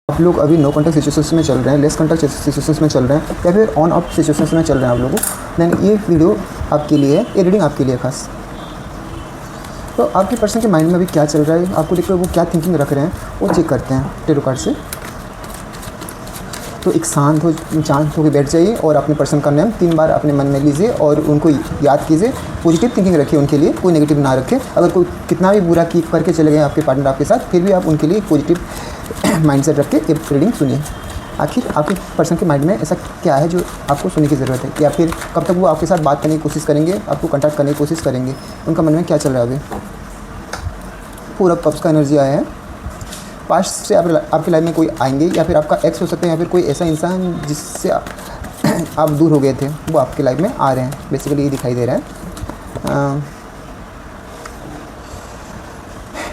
आप लोग अभी नो कॉन्टैक्ट सिचुएशंस में चल रहे हैं, लेस कॉन्टैक्ट सिचुएशंस में चल रहे हैं, या फिर ऑन ऑफ सिचुएशंस में चल रहे हैं आप लोगों, देन ये वीडियो आपके लिए, ये रीडिंग आपके लिए खास। तो आपके पर्सन के माइंड में अभी क्या चल रहा है, आपको देखकर वो क्या थिंकिंग रख रहे हैं, वो चेक करते हैं टैरो कार्ड से। तो एक शांत होकर बैठ जाइए और अपने पर्सन का नाम 3 बार अपने मन में लीजिए और उनको याद कीजिए। पॉजिटिव थिंकिंग रखिए उनके लिए, कोई नेगेटिव ना रखें। अगर कोई कितना भी बुरा करके चले गए आपके पार्टनर आपके साथ, फिर भी आप उनके लिए पॉजिटिव माइंडसेट रख के एक रीडिंग सुनिए। आखिर आपके पर्सन के माइंड में ऐसा क्या है जो आपको सुनने की ज़रूरत है, या फिर कब तक वो आपके साथ बात करने की कोशिश करेंगे, आपको कॉन्टैक्ट करने की कोशिश करेंगे, उनका मन में क्या चल रहा है अभी। पूरा कप्स का एनर्जी आया है। पास्ट से आपकी लाइफ में कोई आएंगे, या फिर आपका एक्स हो सकते हैं, या फिर कोई ऐसा इंसान जिससे आप दूर हो गए थे, वो आपकी लाइफ में आ रहे हैं। बेसिकली ये दिखाई दे रहा है।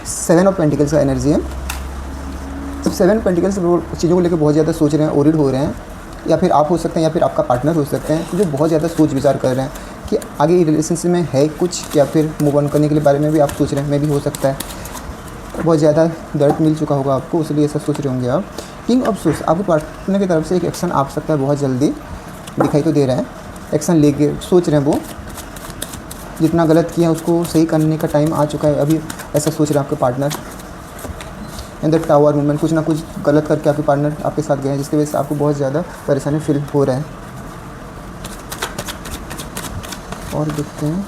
7 ऑफ पेंटिकल्स का एनर्जी है। जब 7 पेंटिकल्स चीज़ों को लेकर बहुत ज़्यादा सोच रहे हैं, ओरिड हो रहे हैं, या फिर आप हो सकते हैं, या फिर आपका पार्टनर हो सकते हैं, जो बहुत ज़्यादा सोच विचार कर रहे हैं कि आगे रिलेशनशिप में है कुछ, या फिर मूव ऑन करने के लिए बारे में भी आप सोच रहे हैं। मैं भी हो सकता है बहुत ज़्यादा दर्द मिल चुका होगा आपको, इसलिए ऐसा सोच रहे होंगे आप। किंग ऑफ सोर्स, आपके पार्टनर की तरफ से एक एक्शन आ सकता है बहुत जल्दी, दिखाई तो दे रहा है। एक्शन लेके सोच रहे हैं वो, जितना गलत किया उसको सही करने का टाइम आ चुका है अभी, ऐसा सोच रहे हैं आपके partner. In the tower movement, कुछ ना कुछ गलत करके आपके पार्टनर आपके साथ गए हैं, जिसकी वजह से आपको बहुत ज़्यादा परेशानी फील हो रहा है। और देखते हैं,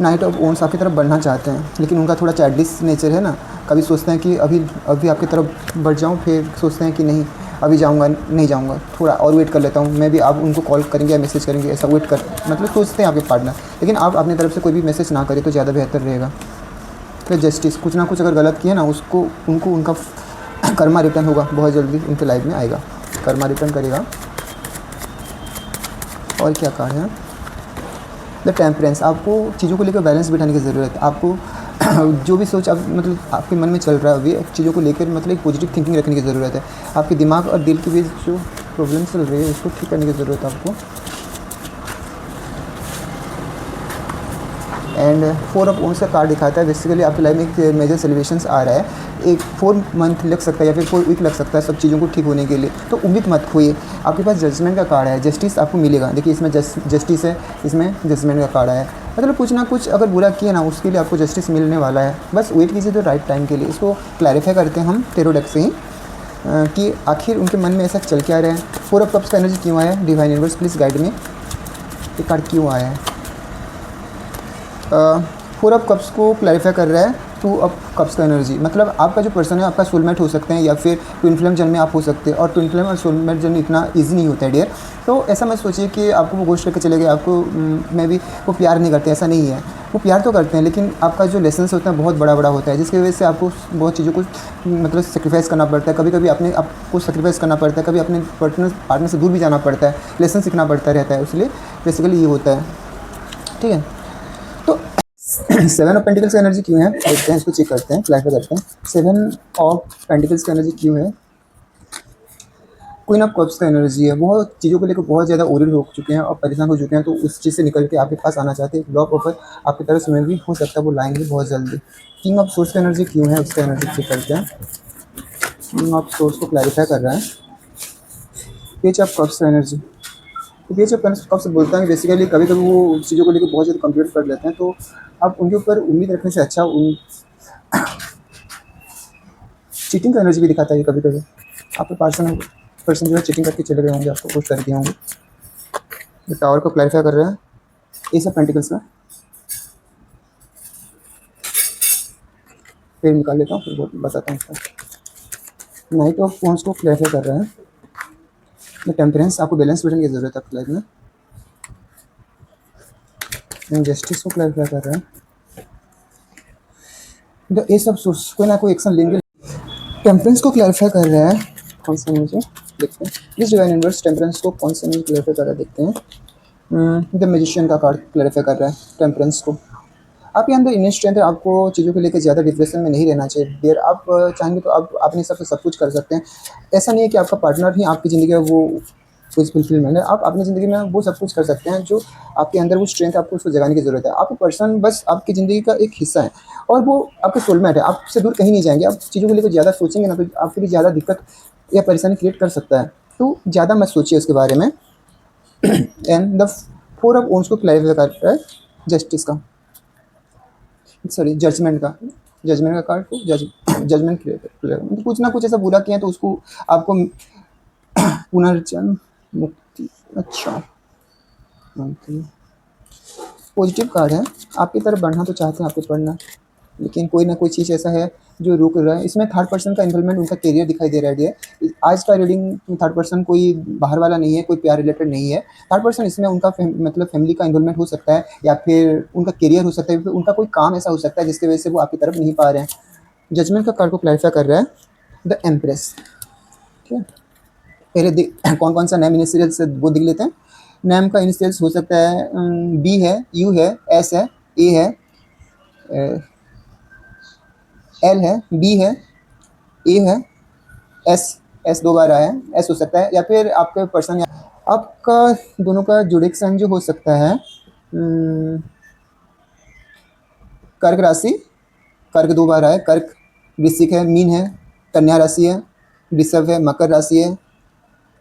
नाइट ऑफ वॉन्ड्स आपकी तरफ बढ़ना चाहते हैं, लेकिन उनका थोड़ा चाइल्डिश नेचर है ना। कभी सोचते हैं कि अभी आपकी तरफ बढ़ जाऊं, फिर सोचते हैं कि नहीं अभी जाऊंगा, नहीं जाऊंगा, थोड़ा और वेट कर लेता हूं। मैं भी आप उनको कॉल करेंगे या मैसेज करेंगे, ऐसा वेट कर मतलब सोचते हैं आपके पार्टनर। लेकिन आप अपनी तरफ से कोई भी मैसेज ना करें तो ज़्यादा बेहतर रहेगा। फिर जस्टिस, कुछ ना कुछ अगर गलत किया ना, उनको उनका कर्मा रिटर्न होगा, बहुत जल्दी उनके लाइफ में आएगा, कर्मा रिटर्न करेगा। और क्या कहा है, द टेम्परेंस, आपको चीज़ों को लेकर बैलेंस बिठाने की ज़रूरत है। आपको जो भी सोच मतलब आपके मन में चल रहा है अभी, चीज़ों को लेकर मतलब एक पॉजिटिव थिंकिंग रखने की ज़रूरत है। आपके दिमाग और दिल के बीच जो प्रॉब्लम चल रही है उसको ठीक करने की ज़रूरत है आपको। एंड 4 ऑफ वॉन्ड्स का कार्ड दिखाता है, बेसिकली आपकी लाइफ में एक मेजर सेलिब्रेशंस आ रहा है। एक 4 मंथ लग सकता है, या फिर 4 वीक लग सकता है सब चीज़ों को ठीक होने के लिए, तो उम्मीद मत खोइए। आपके पास जजमेंट का कार्ड है, जस्टिस आपको मिलेगा। देखिए इसमें जस्टिस है, इसमें जजमेंट का कार्ड है। मतलब कुछ ना कुछ अगर बुरा किया ना, उसके लिए आपको जस्टिस मिलने वाला है। बस वेट कीजिए तो राइट टाइम के लिए। इसको क्लैरिफाई करते हैं हम टैरो डेक से ही कि आखिर उनके मन में ऐसा चल क्या रहा है। 4 ऑफ कप्स का एनर्जी क्यों आया है, डिवाइन यूनिवर्स प्लीज़ गाइड में, ये कार्ड क्यों आया है। 4 ऑफ कप्स को क्लैरिफाई कर रहा है 2 ऑफ कप्स का एनर्जी। मतलब आपका जो पर्सन है आपका सोलमेट हो सकते हैं, या फिर ट्विन फ्लेम जर्नी में आप हो सकते हैं। और ट्विन फ्लेम और सोलमेट जर्नी इतना इजी नहीं होता है डियर। तो ऐसा मत सोचिए कि आपको वो गोश्त करके चले गए, आपको मैं भी वो प्यार नहीं करते, ऐसा नहीं है। वो प्यार तो करते हैं, लेकिन आपका जो लेसन होता है बहुत बड़ा होता है, जिसकी वजह से आपको बहुत चीज़ों को मतलब सेक्रीफाइस करना पड़ता है। कभी कभी अपने आपको सेक्रीफाइस करना पड़ता है, कभी अपने पार्टनर से दूर भी जाना पड़ता है, लेसन सीखना पड़ता रहता है। इसलिए बेसिकली ये होता है, ठीक है। तो 7 ऑफ पेंटिकल्स का एनर्जी क्यों है, देखते हैं, इसको चेक करते हैं, क्लैरिफाई करते हैं। 7 ऑफ पेंटिकल्स का एनर्जी क्यों है। क्वीन ऑफ कप्स का एनर्जी है। बहुत चीज़ों को लेकर बहुत ज़्यादा ओरिड हो चुके हैं और परेशान हो चुके हैं, तो उस चीज़ से निकल के आपके पास आना चाहते हैं। लॉ ऑफर आपकी तरफ से भी हो सकता है वो लाएंगे बहुत जल्दी। किंग ऑफ सोर्स का एनर्जी क्यों है, उसका एनर्जी चेक करते हैं। किंग ऑफ सोर्स को क्लैरिफाई कर रहा है। पेज ऑफ कप्स का एनर्जी, तो पेज ऑफ कप्स बोलता है बेसिकली कभी कभी वो चीज़ों को लेकर बहुत ज़्यादा कंप्लीट कर लेते हैं, तो आप उनके ऊपर उम्मीद रखने से अच्छा उन चीटिंग का एनर्जी भी दिखाता है कभी कभी। आपके पर्सन जो है चीटिंग करके चले गए होंगे, आपको कुछ कर दिए होंगे। तो टावर को क्लैरिफाई कर रहे हैं। एस ऑफ पेंटिकल्स में फिर निकाल लेता हूँ, फिर बताता हूँ उसका। नाइट ऑफ वॉन्ड्स को क्लैरिफाई कर रहे हैं। टेम्परेंस, आपको बैलेंस बिठाने की ज़रूरत है आपकी लाइफ में। जस्टिस को क्लैरिफाई कर रहे हैं। द एस ऑफ सोर्स, कोई ना कोई एक्शन लेंगे। टेम्परेंस को क्लैरिफाई कर रहा है, कौन सा मुझे देखते हैं। प्लीज डिवाइन यूनिवर्स टेम्परेंस को कौन सा मुझे क्लैरिफाई कर रहा है, देखते हैं। द मैजिशियन का कार्ड क्लैरिफाई कर रहा है टेम्परेंस को। आपके अंदर इनर स्ट्रेंथ है, आपको चीज़ों को लेकर ज़्यादा डिप्रेशन में नहीं रहना चाहिए डियर। आप चाहेंगे तो आप अपने हिसाब से सब कुछ कर सकते हैं। ऐसा नहीं है कि आपका पार्टनर ही आपकी ज़िंदगी में वो कुछ फुलफिलमेंट है, आप अपनी ज़िंदगी में वो सब कुछ कर सकते हैं जो आपके अंदर वो स्ट्रेंथ है, आपको उसको जगाने की ज़रूरत है। आपका पर्सन बस आपकी ज़िंदगी का एक हिस्सा है और वो आपका सोलमेट है, आपसे दूर कहीं नहीं जाएँगे। आप चीज़ों को लेकर ज़्यादा सोचेंगे ना तो आपके लिए ज़्यादा दिक्कत या परेशानी क्रिएट कर सकता है, तो ज़्यादा मत सोचिए उसके बारे में। एंड द 4 ऑफ वॉन्ड्स को क्लैरिफाई करता है जस्टिस का, सॉरी जजमेंट का कार्ड को जजमेंट क्लियर, कुछ ना कुछ ऐसा बुरा किया तो उसको आपको पुनर्जन्म मुक्ति। अच्छा, पॉजिटिव कार्ड है, आपकी तरफ बढ़ना तो चाहते हैं, आपको पढ़ना, लेकिन कोई ना कोई चीज़ ऐसा है जो रोक रहा है। इसमें थर्ड पर्सन का इन्वॉल्वमेंट, उनका करियर दिखाई दे रहा है डियर। आज का रीडिंग थर्ड पर्सन कोई बाहर वाला नहीं है, कोई प्यार रिलेटेड नहीं है। थर्ड पर्सन इसमें उनका मतलब फैमिली का इन्वॉल्वमेंट हो सकता है, या फिर उनका करियर हो सकता है, फिर उनका कोई काम ऐसा हो सकता है जिसकी वजह से वो आपकी तरफ नहीं पा रहे हैं। जजमेंट का कार्ड को क्लैरिफाई कर रहा है द एम्प्रेस। ठीक है, पहले कौन कौन सा नेम इनिशियल्स वो देख लेते हैं। नेम का इनिशियल्स हो सकता है बी है, यू है, एस है, ए है, एल है, बी है, ए है, एस, एस 2 बार आया है, एस हो सकता है, या फिर आपके पर्सन या आपका दोनों का जुडिक्शन जो हो सकता है कर्क राशि, कर्क 2 बार आया, कर्क, वृश्चिक है, मीन है, कन्या राशि है, वृषभ है, मकर राशि है,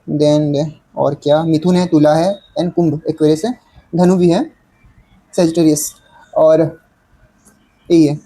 देन और क्या, मिथुन है, तुला है, एंड कुंभ एक्वेरियस है, धनु भी है, सेजिटेरियस, और यही है।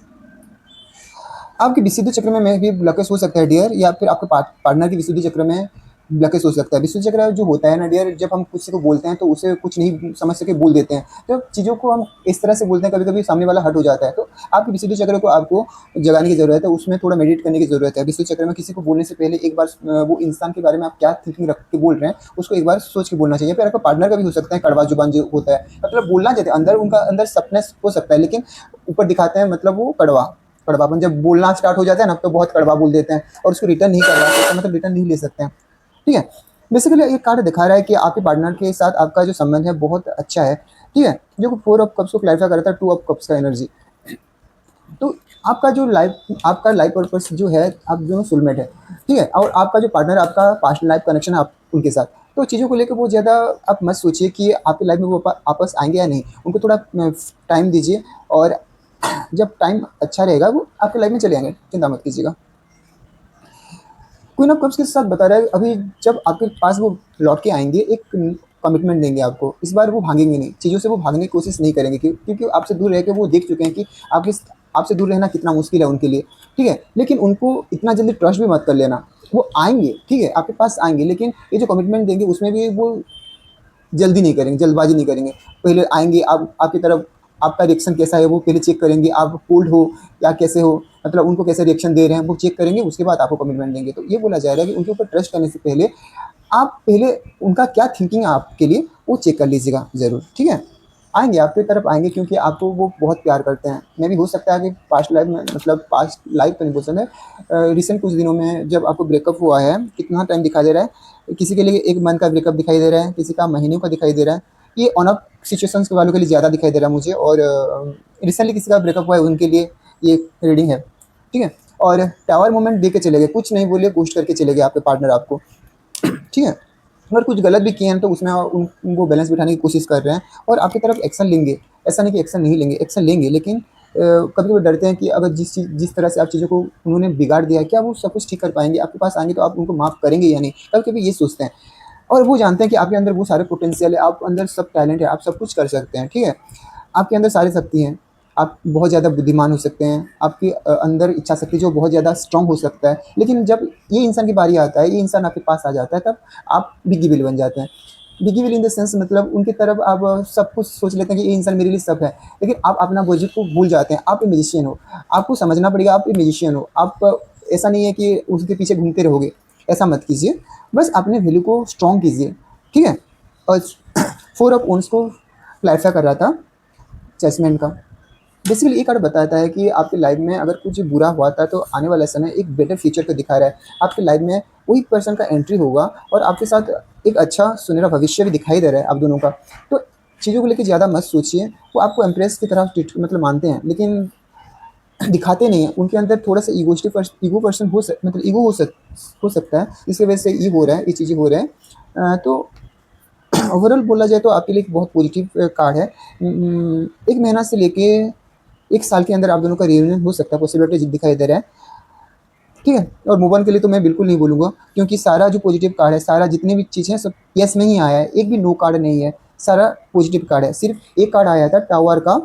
आपके विशुद्धि चक्र में भी ब्लॉकेज हो सकता है डियर, या फिर आपके पार्टनर की विशुद्धि चक्र में ब्लॉकेज हो सकता है। विशुद्धि चक्र जो होता है ना डियर, जब हम किसी को बोलते हैं तो उसे कुछ नहीं समझ सके बोल देते हैं, तो चीज़ों को हम इस तरह से बोलते हैं, कभी कभी सामने वाला हट हो जाता है। तो आपकी विशुद्धि चक्र को आपको जगाने की ज़रूरत है, उसमें थोड़ा मेडिटेट करने की ज़रूरत है। विशुद्धि चक्र में किसी को बोलने से पहले एक बार वो इंसान के बारे में आप क्या थिंकिंग रख के बोल रहे हैं उसको एक बार सोच के बोलना चाहिए। फिर आपका पार्टनर का भी हो सकता है कड़वा जुबान जो होता है, मतलब बोलना चाहते हैं, अंदर उनका अंदर सपनेस हो सकता है, लेकिन ऊपर दिखाते हैं मतलब वो कड़वापन। जब बोलना स्टार्ट हो जाता है ना तो बहुत कड़वा बोल देते हैं और उसको रिटर्न नहीं करवा सकते, मतलब रिटर्न नहीं ले सकते हैं। ठीक है, बेसिकली ये कार्ड दिखा रहा है कि आपके पार्टनर के साथ आपका जो संबंध है बहुत अच्छा है। ठीक है, जो 4 ऑफ कप्स को क्लैरिफाई करता है 2 ऑफ कप्स का एनर्जी। तो आपका लाइफ पर्पस जो है, आप दोनों सोलमेट है। ठीक है, और आपका जो पार्टनर, आपका पास्ट लाइफ कनेक्शन है आप उनके साथ, तो चीज़ों को लेकर बहुत ज़्यादा आप मत सोचिए कि आपकी लाइफ में वो आपस आएंगे या नहीं। उनको थोड़ा टाइम दीजिए, और जब टाइम अच्छा रहेगा वो आपके लाइफ में चले आएंगे, चिंता मत कीजिएगा। क्वीन ऑफ कप्स के साथ बता रहा है अभी जब आपके पास वो लौट के आएंगे, एक कमिटमेंट देंगे आपको। इस बार वो भागेंगे नहीं, चीज़ों से वो भागने की कोशिश नहीं करेंगे, क्योंकि आपसे दूर रह के वो देख चुके हैं कि आपसे दूर रहना कितना मुश्किल है उनके लिए। ठीक है, लेकिन उनको इतना जल्दी ट्रस्ट भी मत कर लेना। वो आएंगे, ठीक है, आपके पास आएंगे, लेकिन ये जो कमिटमेंट देंगे उसमें भी वो जल्दी नहीं करेंगे, जल्दबाजी नहीं करेंगे। पहले आएंगे, आपकी तरफ आपका रिएक्शन कैसा है वो पहले चेक करेंगे, आप कोल्ड हो या कैसे हो, मतलब उनको कैसे रिएक्शन दे रहे हैं वो चेक करेंगे, उसके बाद आपको कमिटमेंट देंगे। तो ये बोला जा रहा है कि उनके ऊपर ट्रस्ट करने से पहले आप पहले उनका क्या थिंकिंग है आपके लिए वो चेक कर लीजिएगा ज़रूर। ठीक है, आएंगे, आपकी तरफ आएंगे, क्योंकि आपको वो बहुत प्यार करते हैं। मे भी हो सकता है कि पास्ट लाइफ में, मतलब पास्ट लाइफ तो नहीं बोल सकते, रिसेंट कुछ दिनों में जब आपको ब्रेकअप हुआ है, कितना टाइम दिखाई दे रहा है, किसी के लिए 1 मंथ का ब्रेकअप दिखाई दे रहा है, किसी का महीनों का दिखाई दे रहा है। ये ऑन ऑफ सिचुएशंस के वालों के लिए ज़्यादा दिखाई दे रहा है मुझे, और रिसेंटली किसी का ब्रेकअप हुआ है उनके लिए ये रीडिंग है। ठीक है, और टावर मोमेंट दे के चले गए, कुछ नहीं बोले, घोस्ट करके चले गए आपके पार्टनर आपको। ठीक है, अगर कुछ गलत भी किए हैं तो उसमें उनको बैलेंस बिठाने की कोशिश कर रहे हैं और आपकी तरफ एक्शन लेंगे। ऐसा नहीं कि एक्शन नहीं लेंगे, एक्शन लेंगे, लेकिन कभी कभी डरते हैं कि अगर जिस तरह से आप चीज़ों को उन्होंने बिगाड़ दिया है, क्या वो सब कुछ ठीक कर पाएंगे, आपके पास आएंगे तो आप उनको माफ़ करेंगे या नहीं, कभी कभी ये सोचते हैं। और वो जानते हैं कि आपके अंदर वो सारे पोटेंशियल है, आप अंदर सब टैलेंट है, आप सब कुछ कर सकते हैं। ठीक है, आपके अंदर सारी शक्ति हैं, आप बहुत ज़्यादा बुद्धिमान हो सकते हैं, आपके अंदर इच्छा शक्ति जो बहुत ज़्यादा स्ट्रांग हो सकता है। लेकिन जब ये इंसान की बारी आता है, ये इंसान आपके पास आ जाता है, तब आप बिगी विल बन जाते हैं। बिगी विल इन द सेंस, मतलब उनकी तरफ आप सब कुछ सोच लेते हैं कि ये इंसान मेरे लिए सब है, लेकिन आप अपना वजूद को भूल जाते हैं। आप एक म्यूजिशियन हो, आपको समझना पड़ेगा आप एक म्यूजिशियन हो। आप ऐसा नहीं है कि उसके पीछे घूमते रहोगे, ऐसा मत कीजिए, बस अपने वैल्यू को स्ट्रॉन्ग कीजिए। ठीक है, और 4 ऑफ वॉन्ड्स को क्लैरिफाई कर रहा था जजमेंट का। बेसिकली ये कार्ड बताता है कि आपकी लाइफ में अगर कुछ बुरा हुआ था तो आने वाला समय एक बेटर फ्यूचर को दिखा रहा है। आपकी लाइफ में वही पर्सन का एंट्री होगा और आपके साथ एक अच्छा सुनहरा भविष्य भी दिखाई दे रहा है आप दोनों का। तो चीज़ों को लेकर ज़्यादा मत सोचिए, वो आपको एम्प्रेस की तरह ट्रीट मतलब मानते हैं, लेकिन दिखाते नहीं हैं। उनके अंदर थोड़ा सा ईगो पर्सन मतलब ईगो हो सकता है, इसकी वजह से ये हो रहा है, ये चीज़ें हो रहा है। तो ओवरऑल बोला जाए तो आपके लिए एक बहुत पॉजिटिव कार्ड है। 1 महीना से लेके 1 साल के अंदर आप दोनों का रियूनियन हो सकता है, पॉसिबिलिटी दिखाई दे रहा है, ठीक है। और मूव ऑन के लिए तो मैं बिल्कुल नहीं बोलूँगा, क्योंकि सारा जो पॉजिटिव कार्ड है, सारा जितने भी चीज़ हैं सब यस में ही आया है, एक भी नो कार्ड नहीं है, सारा पॉजिटिव कार्ड है। सिर्फ एक कार्ड आया था टावर का,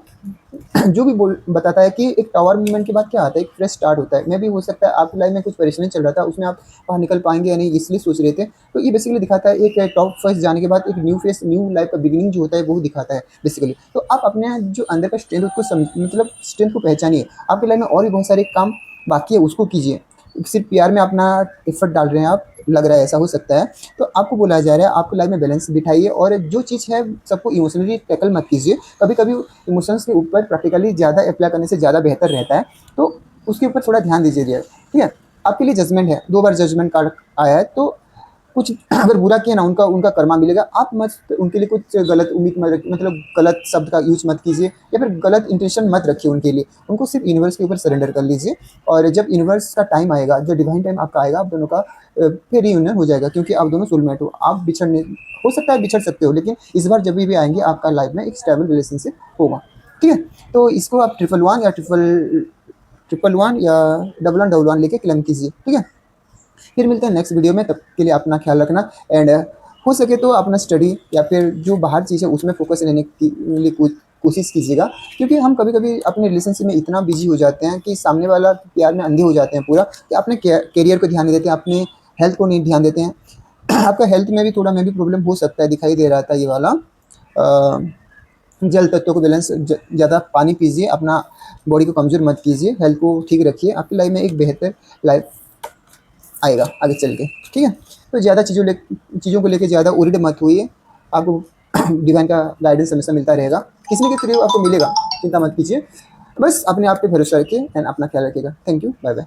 जो भी बोल बताता है कि एक टावर मूवमेंट के बाद क्या आता है, एक फ्रेश स्टार्ट होता है। मे भी हो सकता है आपकी लाइफ में कुछ परेशानी चल रहा था, उसमें आप बाहर निकल पाएंगे या नहीं, इसलिए सोच रहे थे। तो ये बेसिकली दिखाता है एक टॉप फर्स्ट जाने के बाद एक न्यू फेस, न्यू लाइफ का बिगिनिंग जो होता है वो दिखाता है बेसिकली। तो आप अपने जो अंदर का स्ट्रेंथ उसको मतलब स्ट्रेंथ को पहचानिए। आपकी लाइफ में और भी बहुत सारे काम बाकी है, उसको कीजिए। सिर्फ प्यार में अपना एफर्ट डाल रहे हैं आप, लग रहा है ऐसा हो सकता है। तो आपको बोला जा रहा है आपकी लाइफ में बैलेंस बिठाइए, और जो चीज़ है सबको इमोशनली टैकल मत कीजिए। कभी कभी इमोशंस के ऊपर प्रैक्टिकली ज़्यादा अप्लाई करने से ज़्यादा बेहतर रहता है, तो उसके ऊपर थोड़ा ध्यान दीजिए, ठीक है। आपके लिए जजमेंट है, 2 बार जजमेंट कार्ड आया है, तो कुछ अगर बुरा किया ना, उनका उनका कर्मा मिलेगा। आप मत उनके लिए कुछ गलत उम्मीद मत रखिए, मतलब गलत शब्द का यूज मत कीजिए, या फिर गलत इंटेंशन मत रखिए उनके लिए। उनको सिर्फ यूनिवर्स के ऊपर सरेंडर कर लीजिए, और जब यूनिवर्स का टाइम आएगा, जो डिवाइन टाइम आपका आएगा, आप दोनों का फिर रियूनियन हो जाएगा, क्योंकि आप दोनों सोलमेट हो। आप बिछड़ने हो सकता है बिछड़ सकते हो, लेकिन इस बार जब भी आएंगे आपका लाइफ में एक स्टेबल रिलेशनशिप होगा, ठीक है। तो इसको आप 111 या ट्रिपल वन या डबल वन लेके क्लेम कीजिए, ठीक है। फिर मिलते हैं नेक्स्ट वीडियो में, तब के लिए अपना ख्याल रखना। एंड हो सके तो अपना स्टडी या फिर जो बाहर चीज़ है उसमें फोकस रहने की लिए कोशिश कीजिएगा, क्योंकि हम कभी कभी अपने रिलेशनशिप में इतना बिजी हो जाते हैं कि सामने वाला प्यार में अंधे हो जाते हैं पूरा, कि अपने करियर को ध्यान नहीं देते हैं, अपने हेल्थ को नहीं ध्यान देते हैं। आपका हेल्थ में भी थोड़ा में भी प्रॉब्लम हो सकता है, दिखाई दे रहा था ये वाला। जल तत्वों को बैलेंस, ज़्यादा पानी पीजिए, अपना बॉडी को कमज़ोर मत कीजिए, हेल्थ को ठीक रखिए। आपकी लाइफ में एक बेहतर लाइफ आएगा आगे चल के, ठीक है। तो ज़्यादा चीज़ों को लेके ज़्यादा उरिड मत होइए। आपको डिवाइन का गाइडेंस हमेशा मिलता रहेगा, किसी न किसी थ्रू आपको मिलेगा, चिंता मत कीजिए। बस अपने आप पे भरोसा रखिए एंड अपना ख्याल रखिएगा। Thank you, bye bye.